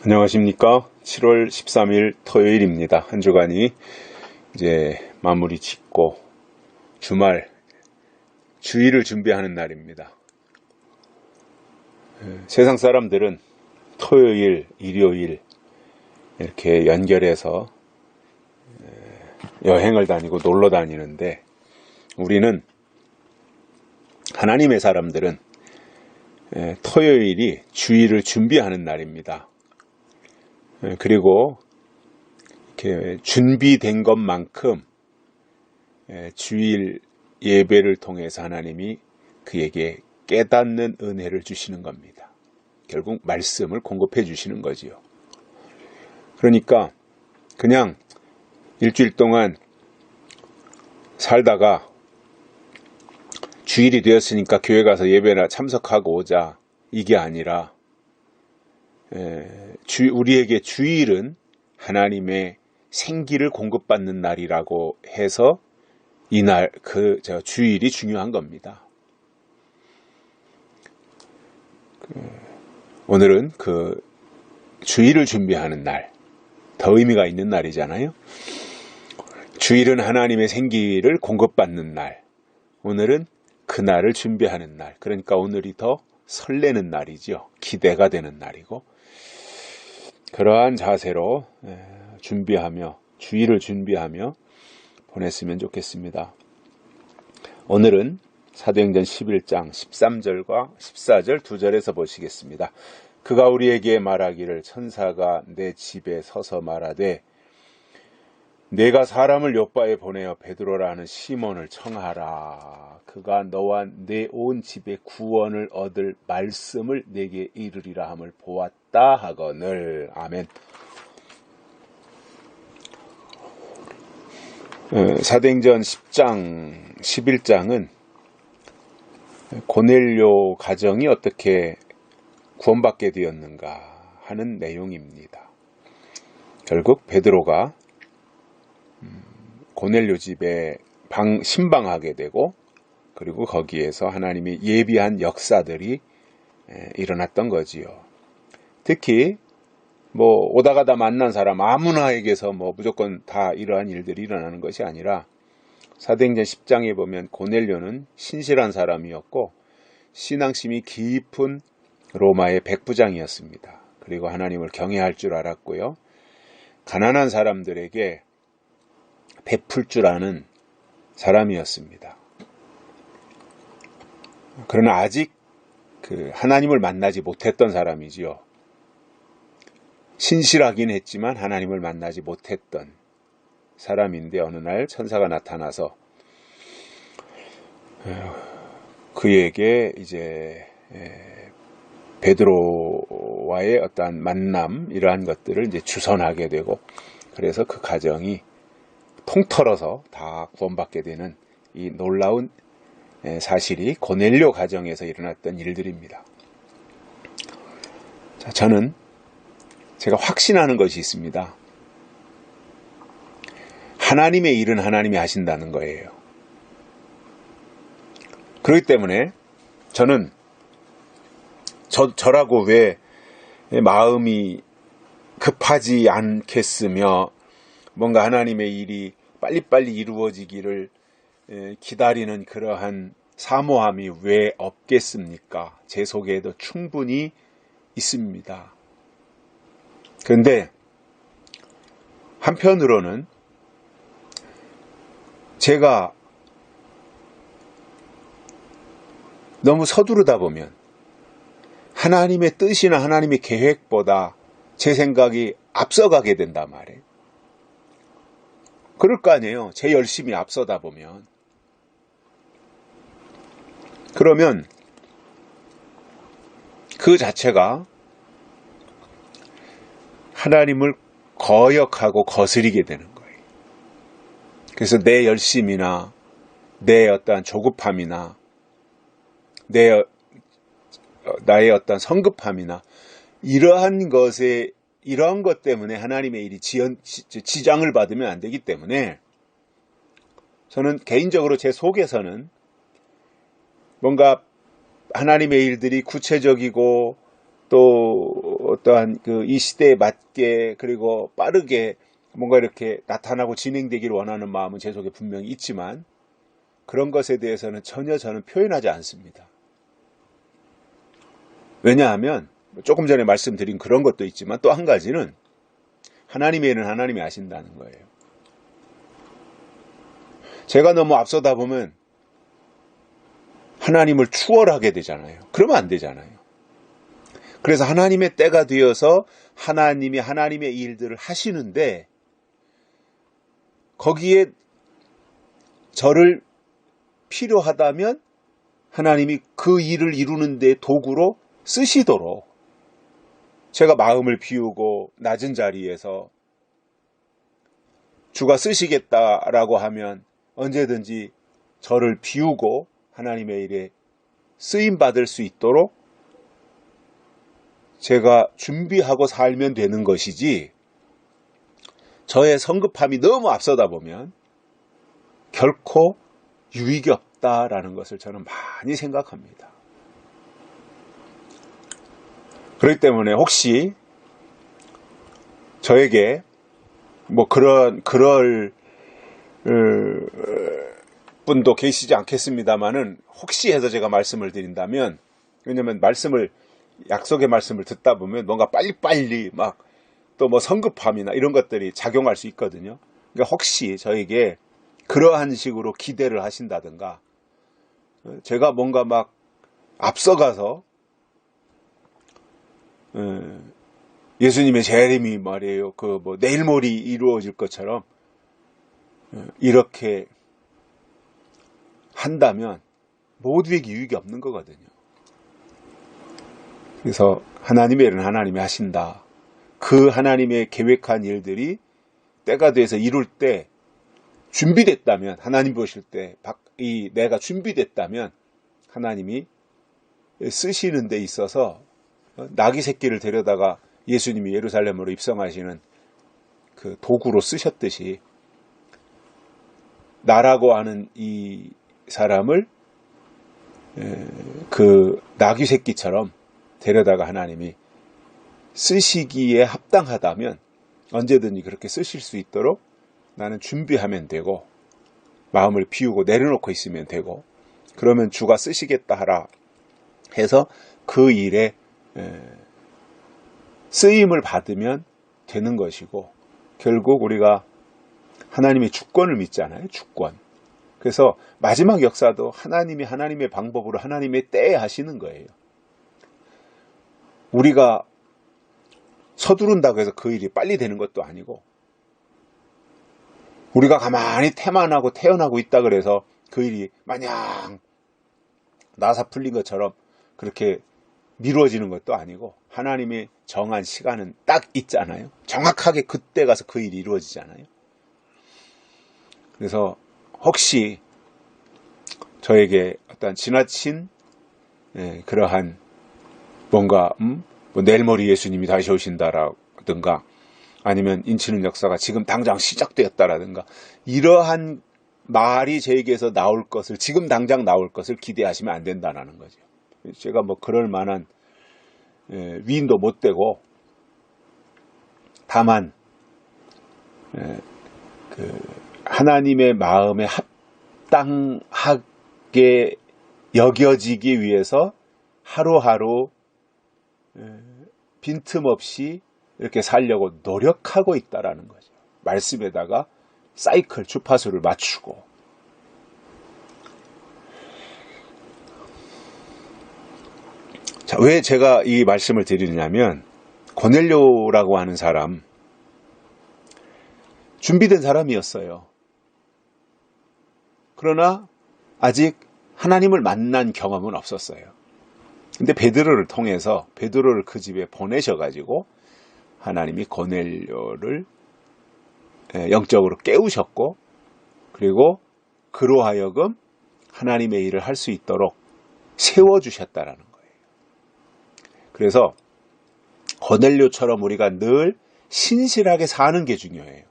안녕하십니까. 7월 13일 토요일입니다. 한 주간이 이제 마무리 짓고 주일을 준비하는 날입니다. 세상 사람들은 토요일, 일요일 이렇게 연결해서 여행을 다니고 놀러 다니는데, 우리는 하나님의 사람들은 토요일이 주일을 준비하는 날입니다. 그리고 이렇게 준비된 것만큼 주일 예배를 통해서 하나님이 그에게 깨닫는 은혜를 주시는 겁니다. 결국 말씀을 공급해 주시는 거지요. 그러니까 그냥 일주일 동안 살다가 주일이 되었으니까 교회 가서 예배나 참석하고 오자, 이게 아니라 우리에게 주일은 하나님의 생기를 공급받는 날이라고 해서 이날 주일이 중요한 겁니다. 오늘은 그 주일을 준비하는 날, 더 의미가 있는 날이잖아요. 주일은 하나님의 생기를 공급받는 날, 오늘은 그날을 준비하는 날, 그러니까 오늘이 더 설레는 날이죠. 기대가 되는 날이고, 그러한 자세로 주일을 준비하며 보냈으면 좋겠습니다. 오늘은 사도행전 11장 13절과 14절 2절에서 보시겠습니다. 그가 우리에게 말하기를, 천사가 내 집에 서서 말하되 내가 사람을 요바에 보내어 베드로라는 시몬을 청하라. 그가 너와 내 온 집에 구원을 얻을 말씀을 내게 이르리라 함을 보았다 하거늘. 아멘. 사도행전 10장, 11장은 고넬료 가정이 어떻게 구원받게 되었는가 하는 내용입니다. 결국 베드로가 고넬료 집에 신방하게 되고, 그리고 거기에서 하나님이 예비한 역사들이 일어났던 거지요. 특히 오다 가다 만난 사람 아무나에게서 무조건 다 이러한 일들이 일어나는 것이 아니라, 사도행전 10장에 보면 고넬료는 신실한 사람이었고 신앙심이 깊은 로마의 백부장이었습니다. 그리고 하나님을 경외할 줄 알았고요, 가난한 사람들에게 베풀 줄 아는 사람이었습니다. 그러나 아직 하나님을 만나지 못했던 사람이지요. 신실하긴 했지만 하나님을 만나지 못했던 사람인데, 어느 날 천사가 나타나서 그에게 이제 베드로와의 어떠한 만남, 이러한 것들을 이제 주선하게 되고, 그래서 그 가정이 통틀어서 다 구원받게 되는 이 놀라운 사실이 고넬료 가정에서 일어났던 일들입니다. 자, 제가 확신하는 것이 있습니다. 하나님의 일은 하나님이 하신다는 거예요. 그렇기 때문에 저는 저라고 왜 마음이 급하지 않겠으며 뭔가 하나님의 일이 빨리빨리 이루어지기를 기다리는 그러한 사모함이 왜 없겠습니까? 제 속에도 충분히 있습니다. 그런데 한편으로는 제가 너무 서두르다 보면 하나님의 뜻이나 하나님의 계획보다 제 생각이 앞서가게 된단 말이에요. 그럴 거 아니에요. 제 열심이 앞서다 보면. 그러면 그 자체가 하나님을 거역하고 거스리게 되는 거예요. 그래서 내 열심이나 내 어떠한 조급함이나 나의 어떤 성급함이나 이러한 것 때문에 하나님의 일이 지장을 받으면 안 되기 때문에, 저는 개인적으로 제 속에서는 뭔가 하나님의 일들이 구체적이고 또 어떠한 이 시대에 맞게 그리고 빠르게 뭔가 이렇게 나타나고 진행되기를 원하는 마음은 제 속에 분명히 있지만 그런 것에 대해서는 전혀 저는 표현하지 않습니다. 왜냐하면 조금 전에 말씀드린 그런 것도 있지만 또 한 가지는 하나님의 일은 하나님이 아신다는 거예요. 제가 너무 앞서다 보면 하나님을 추월하게 되잖아요. 그러면 안 되잖아요. 그래서 하나님의 때가 되어서 하나님이 하나님의 일들을 하시는데 거기에 저를 필요하다면 하나님이 그 일을 이루는 데 도구로 쓰시도록 제가 마음을 비우고 낮은 자리에서 주가 쓰시겠다라고 하면 언제든지 저를 비우고 하나님의 일에 쓰임받을 수 있도록 제가 준비하고 살면 되는 것이지 저의 성급함이 너무 앞서다 보면 결코 유익이 없다라는 것을 저는 많이 생각합니다. 그렇기 때문에 혹시 저에게 뭐 그럴 분도 계시지 않겠습니다만은 혹시 해서 제가 말씀을 드린다면 왜냐면 약속의 말씀을 듣다 보면 뭔가 빨리빨리 막 또 뭐 성급함이나 이런 것들이 작용할 수 있거든요. 그러니까 혹시 저에게 그러한 식으로 기대를 하신다든가 제가 뭔가 막 앞서가서 예수님의 재림이 말이에요. 내일 모레 이루어질 것처럼 이렇게 한다면 모두에게 유익이 없는 거거든요. 그래서 하나님의 일은 하나님이 하신다. 그 하나님의 계획한 일들이 때가 돼서 이룰 때 준비됐다면 하나님 보실 때 내가 준비됐다면 하나님이 쓰시는 데 있어서 나귀 새끼를 데려다가 예수님이 예루살렘으로 입성하시는 그 도구로 쓰셨듯이 나라고 하는 이 사람을 그 나귀 새끼처럼 데려다가 하나님이 쓰시기에 합당하다면 언제든지 그렇게 쓰실 수 있도록 나는 준비하면 되고 마음을 비우고 내려놓고 있으면 되고 그러면 주가 쓰시겠다 하라 해서 그 일에 쓰임을 받으면 되는 것이고 결국 우리가 하나님의 주권을 믿잖아요. 주권. 그래서 마지막 역사도 하나님이 하나님의 방법으로 하나님의 때에 하시는 거예요. 우리가 서두른다고 해서 그 일이 빨리 되는 것도 아니고 우리가 가만히 태만하고 태연하고 있다 그래서 그 일이 마냥 나사 풀린 것처럼 그렇게 미뤄지는 것도 아니고 하나님의 정한 시간은 딱 있잖아요. 정확하게 그때 가서 그 일이 이루어지잖아요. 그래서 혹시 저에게 어떤 지나친 그러한 뭔가 뭐 내일 모레 예수님이 다시 오신다라든가 아니면 인치는 역사가 지금 당장 시작되었다라든가 이러한 말이 저에게서 나올 것을 지금 당장 나올 것을 기대하시면 안 된다는 거죠. 제가 뭐 그럴 만한 위인도 못 되고 다만 하나님의 마음에 합당하게 여겨지기 위해서 하루하루 빈틈없이 이렇게 살려고 노력하고 있다라는 거죠. 말씀에다가 사이클, 주파수를 맞추고. 자, 왜 제가 이 말씀을 드리냐면 고넬료라고 하는 사람 준비된 사람이었어요. 그러나 아직 하나님을 만난 경험은 없었어요. 근데 베드로를 통해서 베드로를 그 집에 보내셔가지고 하나님이 고넬료를 영적으로 깨우셨고 그리고 그로 하여금 하나님의 일을 할 수 있도록 세워주셨다라는 거예요. 그래서 고넬료처럼 우리가 늘 신실하게 사는 게 중요해요.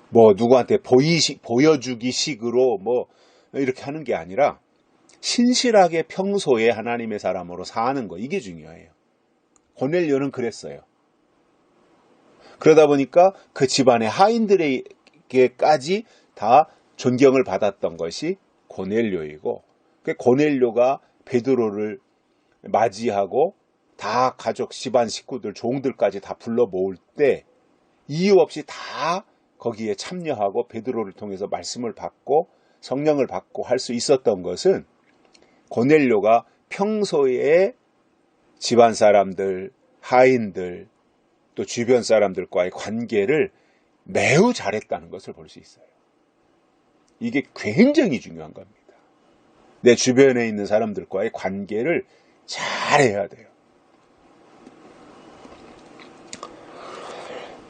뭐 누구한테 보여주기 식으로 뭐 이렇게 하는 게 아니라 신실하게 평소에 하나님의 사람으로 사는 거 이게 중요해요. 고넬료는 그랬어요. 그러다 보니까 그 집안의 하인들에게까지 다 존경을 받았던 것이 고넬료이고, 고넬료가 베드로를 맞이하고 다 가족, 집안 식구들, 종들까지 다 불러 모을 때 이유 없이 다 거기에 참여하고 베드로를 통해서 말씀을 받고 성령을 받고 할 수 있었던 것은 고넬료가 평소에 집안 사람들, 하인들, 또 주변 사람들과의 관계를 매우 잘했다는 것을 볼 수 있어요. 이게 굉장히 중요한 겁니다. 내 주변에 있는 사람들과의 관계를 잘해야 돼요.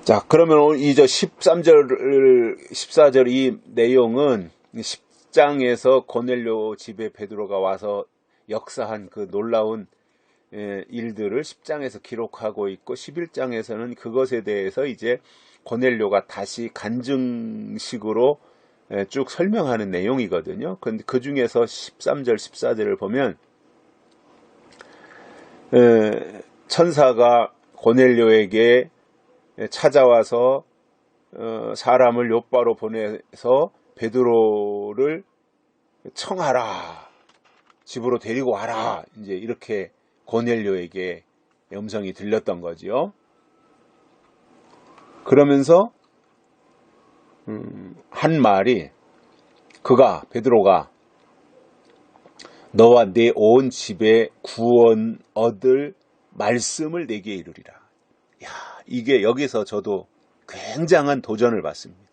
자, 그러면 이제 14절 이 내용은 10장에서 고넬료 집에 베드로가 와서 역사한 그 놀라운 일들을 10장에서 기록하고 있고, 11장에서는 그것에 대해서 이제 고넬료가 다시 간증식으로 쭉 설명하는 내용이거든요. 근데 그 중에서 13절, 14절을 보면 천사가 고넬료에게 찾아와서 사람을 욥바로 보내서 베드로를 청하라, 집으로 데리고 와라, 이제 이렇게 고넬료에게 음성이 들렸던 거지요. 그러면서 한 말이, 베드로가 너와 내 온 집에 구원 얻을 말씀을 내게 이르리라. 야, 이게 여기서 저도 굉장한 도전을 받습니다.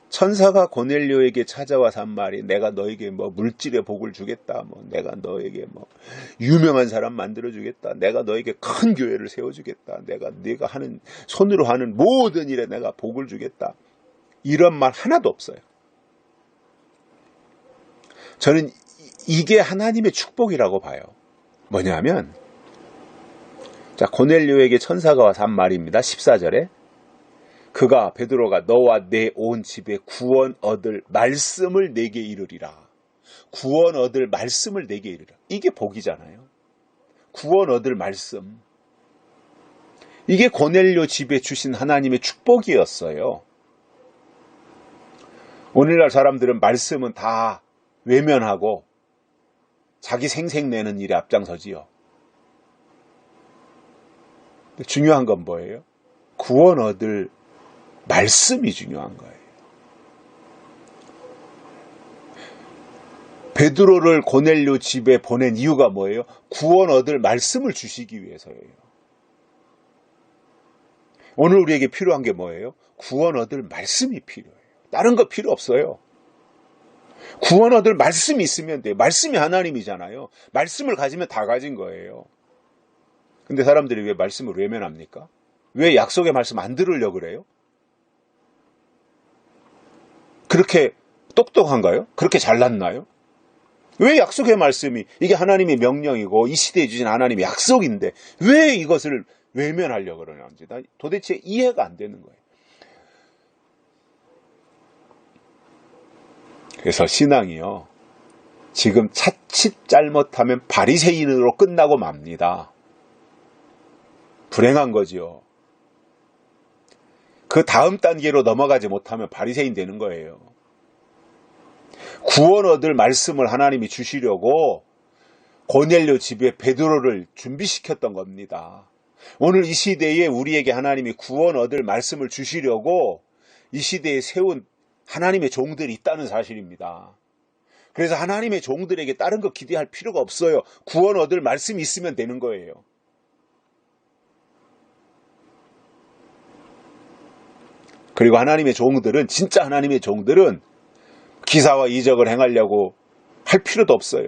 천사가 고넬료에게 찾아와서 한 말이, 내가 너에게 뭐 물질의 복을 주겠다, 뭐 내가 너에게 뭐 유명한 사람 만들어 주겠다, 내가 너에게 큰 교회를 세워 주겠다, 네가 하는 손으로 하는 모든 일에 내가 복을 주겠다, 이런 말 하나도 없어요. 저는 이게 하나님의 축복이라고 봐요. 뭐냐면, 자, 고넬료에게 천사가 와서 한 말입니다. 14절에 베드로가 너와 내 온 집에 구원 얻을 말씀을 내게 이르리라. 구원 얻을 말씀을 내게 이르리라. 이게 복이잖아요. 구원 얻을 말씀. 이게 고넬료 집에 주신 하나님의 축복이었어요. 오늘날 사람들은 말씀은 다 외면하고 자기 생색내는 일에 앞장서지요. 근데 중요한 건 뭐예요? 구원 얻을 말씀이 중요한 거예요. 베드로를 고넬료 집에 보낸 이유가 뭐예요? 구원 얻을 말씀을 주시기 위해서예요. 오늘 우리에게 필요한 게 뭐예요? 구원 얻을 말씀이 필요해요. 다른 거 필요 없어요. 구원 얻을 말씀이 있으면 돼요. 말씀이 하나님이잖아요. 말씀을 가지면 다 가진 거예요. 근데 사람들이 왜 말씀을 외면합니까? 왜 약속의 말씀 안 들으려고 그래요? 그렇게 똑똑한가요? 그렇게 잘났나요? 왜 약속의 말씀이, 이게 하나님의 명령이고 이 시대에 주신 하나님의 약속인데 왜 이것을 외면하려고 그러는지 도대체 이해가 안 되는 거예요. 그래서 신앙이요, 지금 자칫 잘못하면 바리새인으로 끝나고 맙니다. 불행한 거지요. 그 다음 단계로 넘어가지 못하면 바리새인 되는 거예요. 구원 얻을 말씀을 하나님이 주시려고 고넬료 집에 베드로를 준비시켰던 겁니다. 오늘 이 시대에 우리에게 하나님이 구원 얻을 말씀을 주시려고 이 시대에 세운 하나님의 종들이 있다는 사실입니다. 그래서 하나님의 종들에게 다른 거 기대할 필요가 없어요. 구원 얻을 말씀이 있으면 되는 거예요. 그리고 하나님의 종들은, 진짜 하나님의 종들은 기사와 이적을 행하려고 할 필요도 없어요.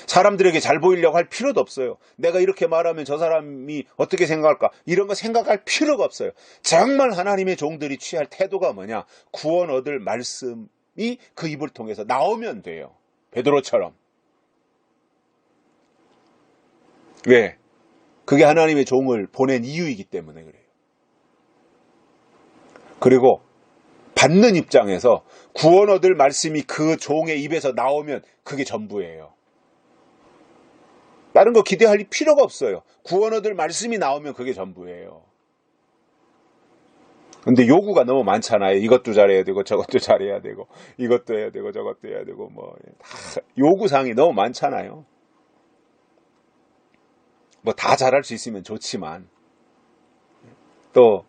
사람들에게 잘 보이려고 할 필요도 없어요. 내가 이렇게 말하면 저 사람이 어떻게 생각할까? 이런 거 생각할 필요가 없어요. 정말 하나님의 종들이 취할 태도가 뭐냐? 구원 얻을 말씀이 그 입을 통해서 나오면 돼요. 베드로처럼. 왜? 그게 하나님의 종을 보낸 이유이기 때문에 그래요. 그리고 받는 입장에서 구원 얻을 말씀이 그 종의 입에서 나오면 그게 전부예요. 다른 거 기대할 필요가 없어요. 구원 얻을 말씀이 나오면 그게 전부예요. 근데 요구가 너무 많잖아요. 이것도 잘해야 되고 저것도 잘해야 되고 이것도 해야 되고 저것도 해야 되고 뭐 요구사항이 너무 많잖아요. 뭐 다 잘할 수 있으면 좋지만 또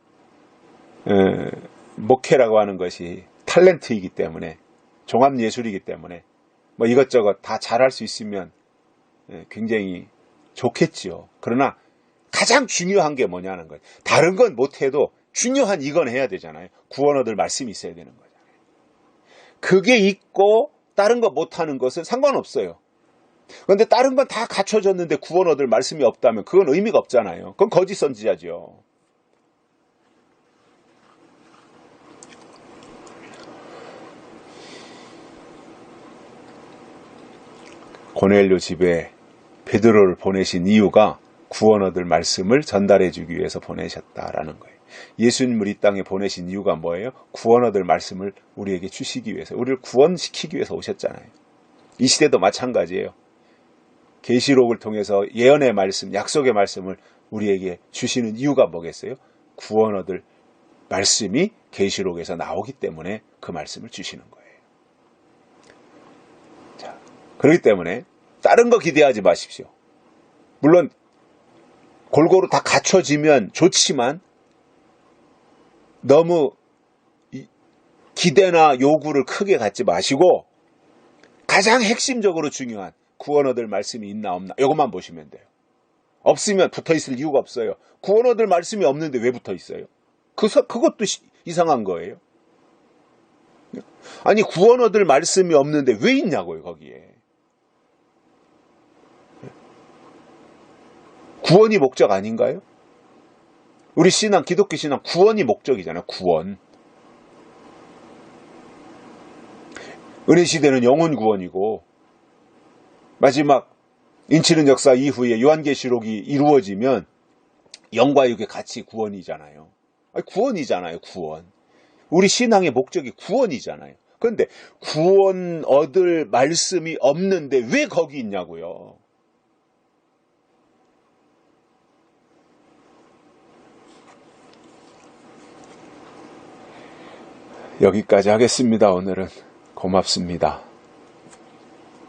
목회라고 하는 것이 탤런트이기 때문에 종합예술이기 때문에 뭐 이것저것 다 잘할 수 있으면 굉장히 좋겠지요. 그러나 가장 중요한 게 뭐냐는 거예요. 다른 건 못해도 중요한 이건 해야 되잖아요. 구원 얻을 말씀이 있어야 되는 거잖아요. 그게 있고 다른 거 못하는 것은 상관없어요. 그런데 다른 건 다 갖춰졌는데 구원 얻을 말씀이 없다면 그건 의미가 없잖아요. 그건 거짓 선지자죠. 고넬료 집에 베드로를 보내신 이유가 구원 얻을 말씀을 전달해 주기 위해서 보내셨다라는 거예요. 예수님을 이 땅에 보내신 이유가 뭐예요? 구원 얻을 말씀을 우리에게 주시기 위해서, 우리를 구원시키기 위해서 오셨잖아요. 이 시대도 마찬가지예요. 계시록을 통해서 예언의 말씀, 약속의 말씀을 우리에게 주시는 이유가 뭐겠어요? 구원 얻을 말씀이 계시록에서 나오기 때문에 그 말씀을 주시는 거예요. 자, 그렇기 때문에 다른 거 기대하지 마십시오. 물론 골고루 다 갖춰지면 좋지만 너무 기대나 요구를 크게 갖지 마시고 가장 핵심적으로 중요한 구원 얻을 말씀이 있나 없나 이것만 보시면 돼요. 없으면 붙어있을 이유가 없어요. 구원 얻을 말씀이 없는데 왜 붙어있어요? 그것도 이상한 거예요. 아니 구원 얻을 말씀이 없는데 왜 있냐고요 거기에. 구원이 목적 아닌가요? 우리 신앙, 기독교 신앙 구원이 목적이잖아요. 구원. 은혜 시대는 영혼 구원이고 마지막 인치는 역사 이후에 요한계시록이 이루어지면 영과 육의 같이 구원이잖아요. 아니, 구원이잖아요. 구원. 우리 신앙의 목적이 구원이잖아요. 그런데 구원 얻을 말씀이 없는데 왜 거기 있냐고요. 여기까지 하겠습니다. 오늘은 고맙습니다.